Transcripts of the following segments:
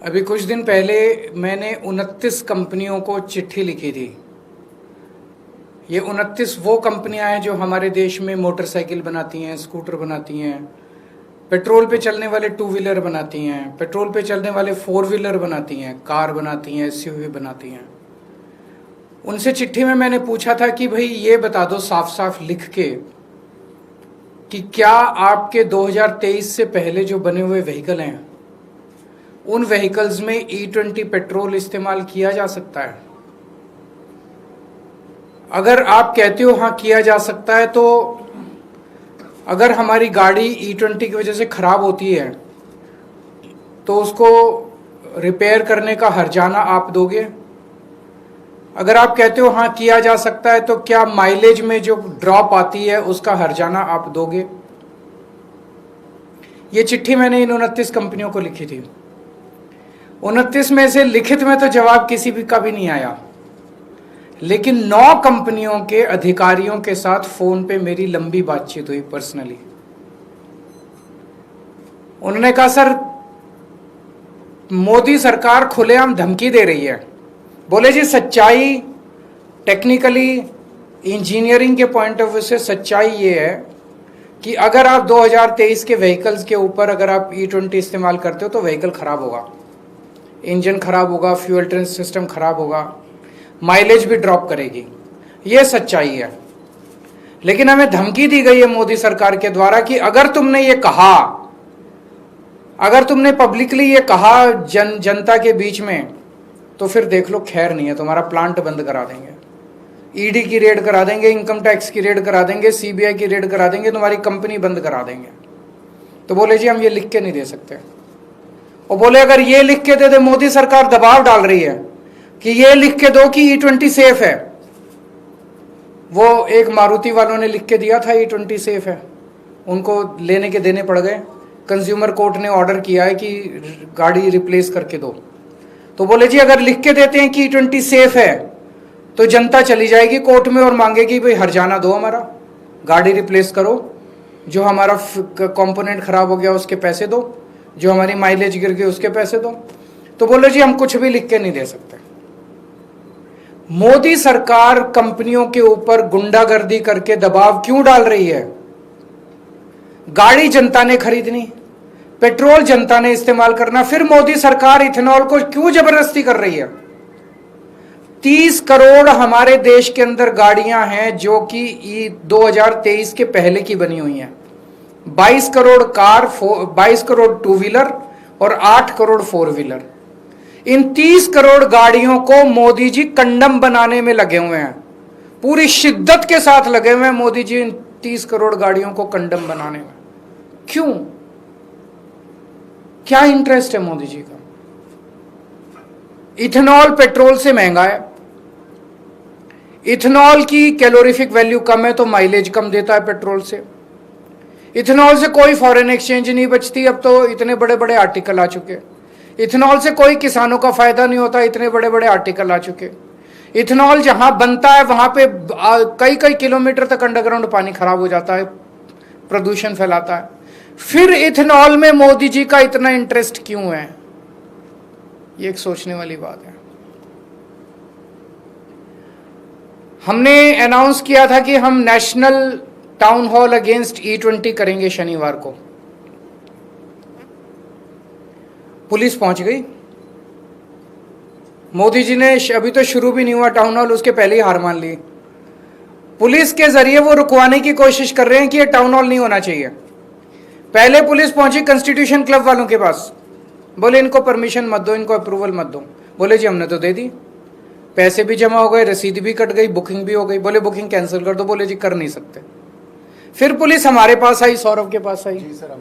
अभी कुछ दिन पहले मैंने 29 कंपनियों को चिट्ठी लिखी थी। ये 29 वो कंपनियां हैं जो हमारे देश में मोटरसाइकिल बनाती हैं, स्कूटर बनाती हैं, पेट्रोल पे चलने वाले टू व्हीलर बनाती हैं, पेट्रोल पे चलने वाले फोर व्हीलर बनाती हैं, कार बनाती हैं, एसयूवी बनाती हैं। उनसे चिट्ठी में मैंने पूछा था कि भाई ये बता दो साफ साफ लिख के कि क्या आपके 2023 से पहले जो बने हुए व्हीकल हैं उन व्हीकल्स में E20 पेट्रोल इस्तेमाल किया जा सकता है। अगर आप कहते हो हाँ किया जा सकता है, तो अगर हमारी गाड़ी E20 की वजह से खराब होती है तो उसको रिपेयर करने का हर्जाना आप दोगे। अगर आप कहते हो हाँ किया जा सकता है, तो क्या माइलेज में जो ड्रॉप आती है उसका हर्जाना आप दोगे। ये चिट्ठी मैंने इन 29 कंपनियों को लिखी थी। 29 में से लिखित में तो जवाब किसी भी का भी नहीं आया, लेकिन 9 कंपनियों के अधिकारियों के साथ फोन पे मेरी लंबी बातचीत हुई पर्सनली। उन्होंने कहा सर मोदी सरकार खुलेआम धमकी दे रही है। बोले जी सच्चाई टेक्निकली इंजीनियरिंग के पॉइंट ऑफ व्यू से सच्चाई ये है कि अगर आप 2023 के व्हीकल्स के ऊपर अगर आप E20 इस्तेमाल करते हो तो व्हीकल खराब होगा, इंजन खराब होगा, फ्यूल ट्रेन सिस्टम खराब होगा, माइलेज भी ड्रॉप करेगी। ये सच्चाई है। लेकिन हमें धमकी दी गई है मोदी सरकार के द्वारा कि अगर तुमने ये कहा, अगर तुमने पब्लिकली ये कहा जनता के बीच में, तो फिर देख लो खैर नहीं है, तुम्हारा प्लांट बंद करा देंगे, ईडी की रेड करा देंगे, इनकम टैक्स की रेड करा देंगे, सीबीआई की रेड करा देंगे, तुम्हारी कंपनी बंद करा देंगे। तो बोले जी हम ये लिख के नहीं दे सकते। और बोले अगर ये लिख के दे दे, मोदी सरकार दबाव डाल रही है कि ये लिख के दो कि E20 सेफ है। वो एक मारुति वालों ने लिख के दिया था E20 सेफ है, उनको लेने के देने पड़ गए। कंज्यूमर कोर्ट ने ऑर्डर किया है कि गाड़ी रिप्लेस करके दो। तो बोले जी अगर लिख के देते हैं कि E20 सेफ है तो जनता चली जाएगी कोर्ट में और मांगेगी भाई हर्जाना दो, हमारा गाड़ी रिप्लेस करो, जो हमारा कंपोनेंट खराब हो गया उसके पैसे दो, जो हमारी माइलेज गिर गई उसके पैसे दो। तो बोले जी हम कुछ भी लिख के नहीं दे सकते। मोदी सरकार कंपनियों के ऊपर गुंडागर्दी करके दबाव क्यों डाल रही है? गाड़ी जनता ने खरीदनी, पेट्रोल जनता ने इस्तेमाल करना, फिर मोदी सरकार इथेनॉल को क्यों जबरदस्ती कर रही है? 30 करोड़ हमारे देश के अंदर गाड़ियां हैं जो कि 2023 के पहले की बनी हुई हैं। 22 crore car, 22 crore two wheeler और 8 करोड़ फोर व्हीलर। इन 30 करोड़ गाड़ियों को मोदी जी कंडम बनाने में लगे हुए हैं, पूरी शिद्दत के साथ लगे हुए हैं मोदी जी इन 30 करोड़ गाड़ियों को कंडम बनाने में। क्यों? क्या इंटरेस्ट है मोदी जी का? इथेनॉल पेट्रोल से महंगा है, इथेनॉल की कैलोरीफिक वैल्यू कम है तो माइलेज कम देता है पेट्रोल से। इथेनॉल से कोई फॉरेन एक्सचेंज नहीं बचती, अब तो इतने बड़े बड़े आर्टिकल आ चुके। इथेनॉल से कोई किसानों का फायदा नहीं होता, इतने बड़े बड़े आर्टिकल आ चुके। इथेनॉल जहां बनता है वहां पे कई कई किलोमीटर तक अंडरग्राउंड पानी खराब हो जाता है, प्रदूषण फैलाता है। फिर इथेनॉल में मोदी जी का इतना इंटरेस्ट क्यों है? ये एक सोचने वाली बात है। हमने अनाउंस किया था कि हम national town hall against E20 करेंगे शनिवार को। पुलिस पहुंच गई। मोदी जी ने अभी तो शुरू भी नहीं हुआ टाउन हॉल, उसके पहले ही हार मान ली। पुलिस के जरिए वो रुकवाने की कोशिश कर रहे हैं कि ये टाउन हॉल नहीं होना चाहिए। पहले पुलिस पहुंची कॉन्स्टिट्यूशन क्लब वालों के पास, बोले इनको परमिशन मत दो, इनको अप्रूवल मत दो। बोले जी हमने तो दे दी, पैसे भी जमा हो गए, रसीद भी कट गई, बुकिंग भी हो गई। बोले बुकिंग कैंसिल कर दो। बोले जी कर नहीं सकते। फिर पुलिस हमारे पास आई, सौरभ के पास आई जी सर,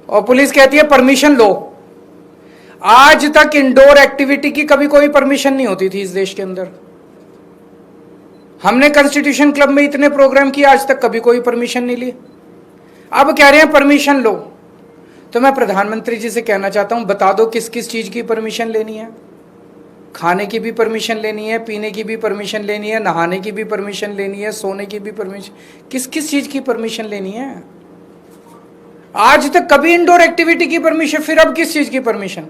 और पुलिस कहती है परमिशन लो। आज तक इंडोर एक्टिविटी की कभी कोई परमिशन नहीं होती थी इस देश के अंदर। हमने कॉन्स्टिट्यूशन क्लब में इतने प्रोग्राम किए, आज तक कभी कोई परमिशन नहीं ली। अब कह रहे हैं परमिशन लो। तो मैं प्रधानमंत्री जी से कहना चाहता हूं, बता दो किस किस चीज की परमिशन लेनी है। खाने की भी परमिशन लेनी है, पीने की भी परमिशन लेनी है, नहाने की भी परमिशन लेनी है, सोने की भी परमिशन, किस किस चीज की परमिशन लेनी है? आज तक कभी इंडोर एक्टिविटी की परमिशन, फिर अब किस चीज की परमिशन?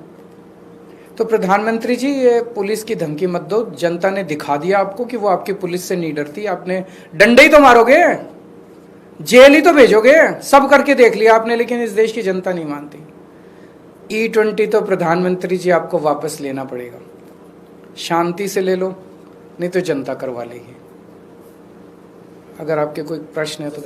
तो प्रधानमंत्री जी, ये पुलिस की धमकी मत दो। जनता ने दिखा दिया आपको कि वो आपकी पुलिस से नहीं डरती। आपने डंडे ही तो मारोगे, जेल ही तो भेजोगे, सब करके देख लिया आपने, लेकिन इस देश की जनता नहीं मानती। E20 तो प्रधानमंत्री जी आपको वापस लेना पड़ेगा। शांति से ले लो, नहीं तो जनता करवा लेगी। अगर आपके कोई प्रश्न है तो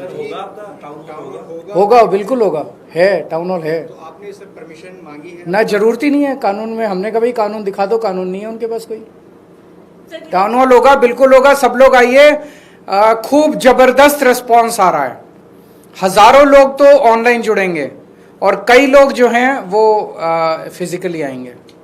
होगा, बिल्कुल होगा, है, टाउन हॉल है। तो आपने सर परमिशन मांगी है? ना, जरूरत ही नहीं है कानून में। हमने कहा भाई कानून दिखा दो, कानून नहीं है उनके पास कोई। टाउन हॉल होगा, बिल्कुल होगा, सब लोग आइए। खूब जबरदस्त रिस्पॉन्स आ रहा है। हजारों लोग तो ऑनलाइन जुड़ेंगे और कई लोग जो हैं वो फिजिकली आएंगे।